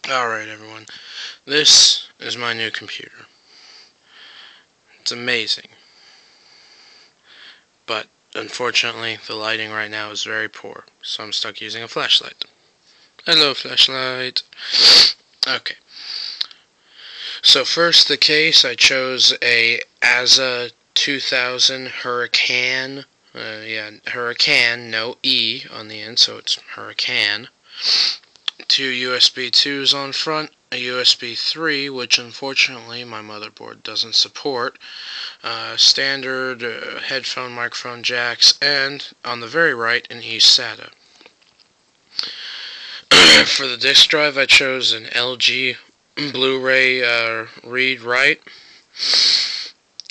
Alright everyone, this is my new computer. It's amazing. But unfortunately the lighting right now is very poor, so I'm stuck using a flashlight. Hello flashlight. Okay. So first the case, I chose a i7-970 Hurricane. Hurricane, no E on the end, so it's Hurricane. 2 USB 2s on front, a USB 3, which unfortunately my motherboard doesn't support, standard headphone microphone jacks, and on the very right an eSATA. For the disk drive I chose an LG Blu-ray read-write.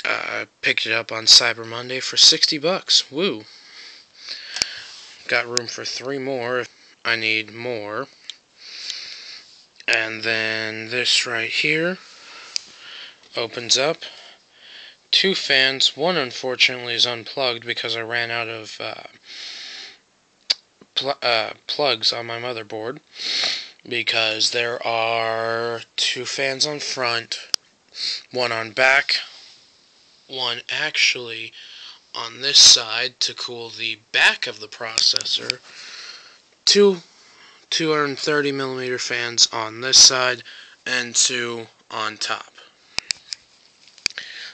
I picked it up on Cyber Monday for $60. Woo! Got room for 3 more if I need more. And then this right here opens up. 2 fans. One unfortunately is unplugged because I ran out of plugs on my motherboard. Because there are 2 fans on front, 1 on back, 1 actually on this side to cool the back of the processor, 2 230mm fans on this side, and 2 on top.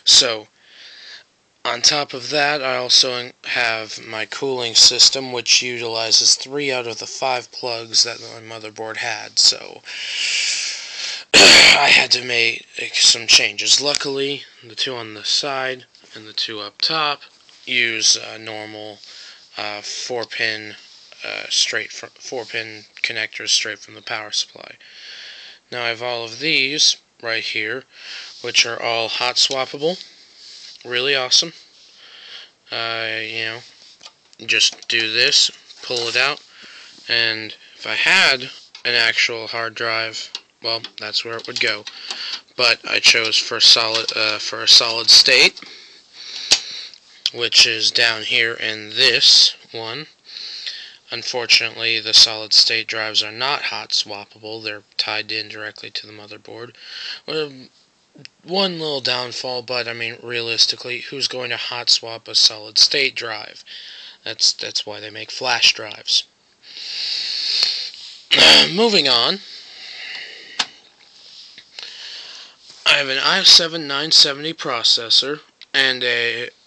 So, on top of that, I also have my cooling system, which utilizes 3 out of the 5 plugs that my motherboard had, so I had to make some changes. Luckily, the 2 on the side and the 2 up top use normal 4-pin 4-pin connectors straight from the power supply. Now I have all of these right here, which are all hot swappable. Really awesome. Just do this, pull it out, and if I had an actual hard drive, well, that's where it would go. But I chose for a solid state, which is down here in this one. Unfortunately, the solid state drives are not hot swappable. They're tied in directly to the motherboard. One little downfall, but I mean, realistically, who's going to hot swap a solid state drive? That's why they make flash drives. Moving on, I have an i7-970 processor and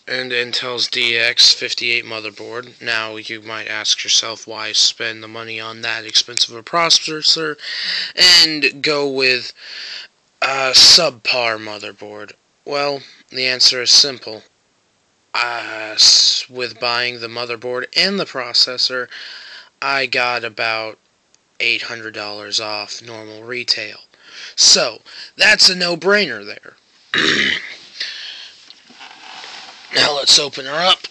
Intel's DX58 motherboard. Now you might ask yourself, why spend the money on that expensive a processor and go with a subpar motherboard? Well, the answer is simple. With buying the motherboard and the processor, I got about $800 off normal retail. So, that's a no-brainer there. Now let's open her up.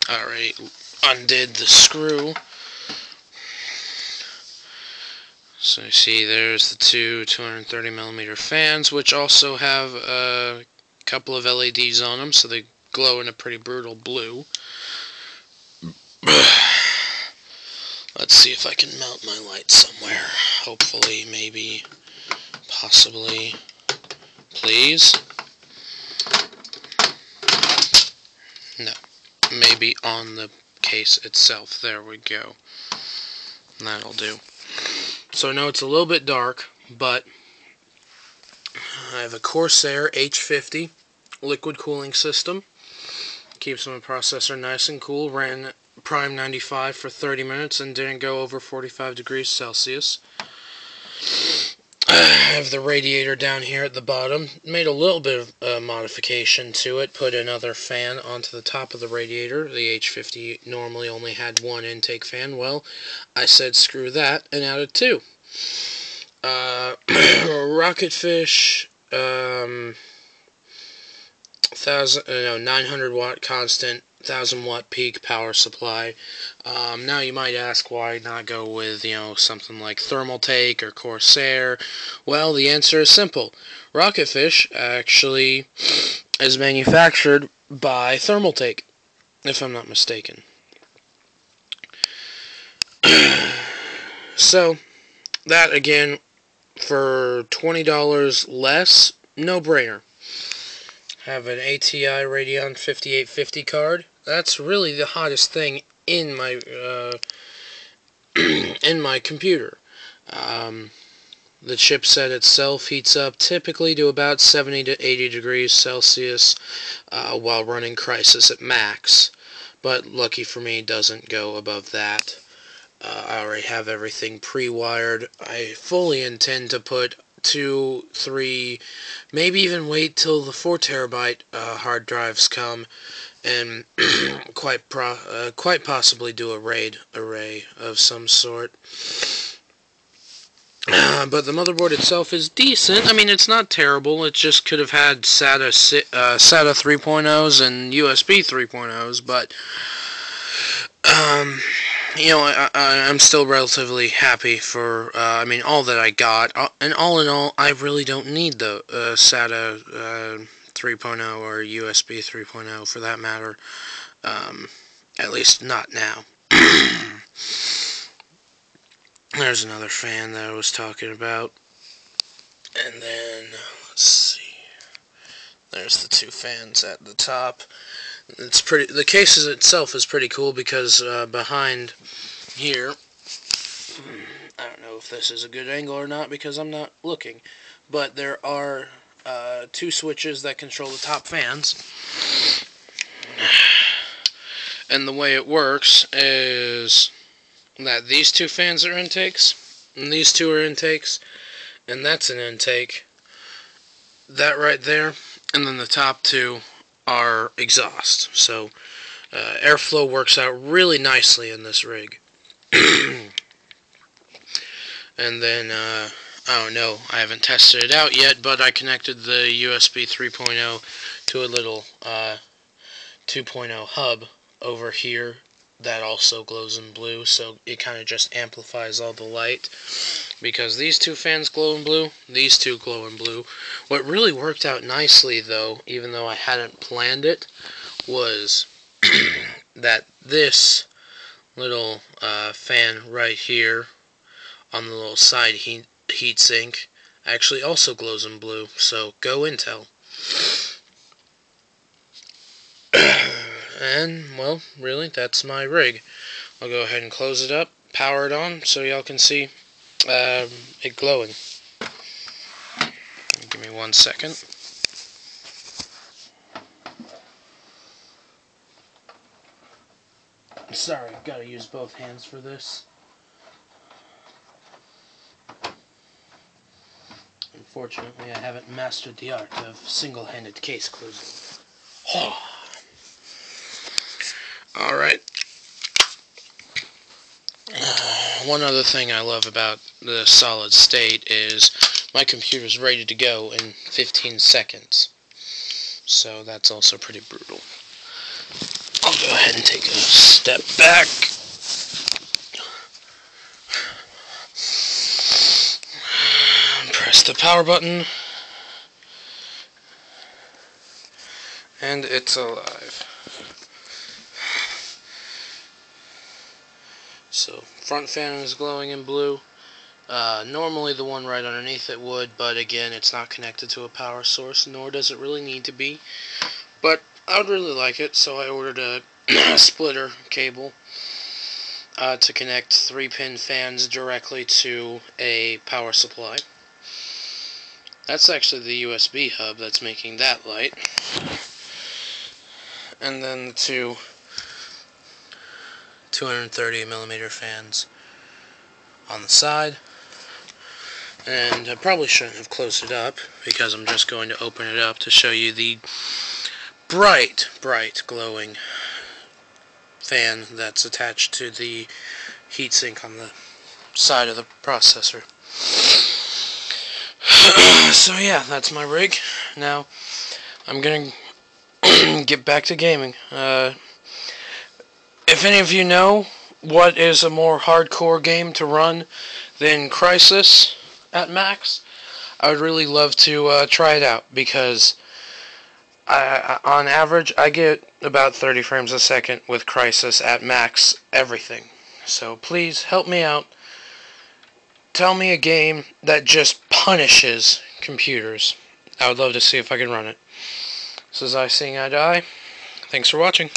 Alright, undid the screw. So you see there's the 2 230mm fans, which also have a couple of LEDs on them, so they glow in a pretty brutal blue. Let's see if I can mount my light somewhere. Hopefully, maybe, possibly, please. No, maybe on the case itself. There we go. That'll do. So I know it's a little bit dark, but I have a Corsair H50 liquid cooling system. Keeps my processor nice and cool. Ran Prime 95 for 30 minutes and didn't go over 45 degrees Celsius. I have the radiator down here at the bottom. Made a little bit of modification to it. Put another fan onto the top of the radiator. The H50 normally only had 1 intake fan. Well, I said screw that and added 2. Rocketfish 900 watt constant, 1000 watt peak power supply. Now you might ask, why not go with, something like Thermaltake or Corsair? Well, the answer is simple. Rocketfish actually is manufactured by Thermaltake, if I'm not mistaken. So, that again, for $20 less, no brainer. Have an ATI Radeon 5850 card. That's really the hottest thing in my in my computer. The chipset itself heats up typically to about 70 to 80 degrees Celsius while running Crysis at max, but lucky for me, doesn't go above that. I already have everything pre-wired. I fully intend to put 2, 3, maybe even wait till the 4 terabyte hard drives come, and quite possibly do a RAID array of some sort. But the motherboard itself is decent. I mean, it's not terrible. It just could have had SATA 3.0s and USB 3.0s, but you know, I'm still relatively happy for, I mean, all that I got. And all in all, I really don't need the SATA 3.0 or USB 3.0 for that matter. At least not now. There's another fan that I was talking about. And then, let's see. There's the 2 fans at the top. It's pretty. The case itself is pretty cool because behind here, I don't know if this is a good angle or not because I'm not looking, but there are 2 switches that control the top fans. And the way it works is that these 2 fans are intakes, and these 2 are intakes, and that's an intake. That right there, and then the top 2 are exhaust. So airflow works out really nicely in this rig. And then I don't know, I haven't tested it out yet, but I connected the USB 3.0 to a little 2.0 hub over here that also glows in blue, so it kind of just amplifies all the light, because these 2 fans glow in blue, these 2 glow in blue. What really worked out nicely, though, even though I hadn't planned it, was that this little fan right here on the little side heat sink actually also glows in blue, so go Intel. And, well, really, that's my rig. I'll go ahead and close it up, power it on, so y'all can see it glowing. Give me 1 second. Sorry, I've got to use both hands for this. Unfortunately, I haven't mastered the art of single-handed case closing. Alright. One other thing I love about the solid state is my computer's ready to go in 15 seconds. So that's also pretty brutal. I'll go ahead and take a step back. Press the power button. And it's alive. So, front fan is glowing in blue. Normally the one right underneath it would, but again, it's not connected to a power source, nor does it really need to be. But I would really like it, so I ordered a splitter cable to connect 3-pin fans directly to a power supply. That's actually the USB hub that's making that light. And then the 2 230mm fans on the side. And I probably shouldn't have closed it up, because I'm just going to open it up to show you the bright glowing fan that's attached to the heatsink on the side of the processor. So yeah, that's my rig. Now I'm gonna get back to gaming. If any of you know what is a more hardcore game to run than Crysis at max, I would really love to try it out, because on average I get about 30 frames a second with Crysis at max everything. So please help me out tell me a game that just punishes computers. I would love to see if I can run it. This is I Seeing Eye to Eye. Thanks for watching.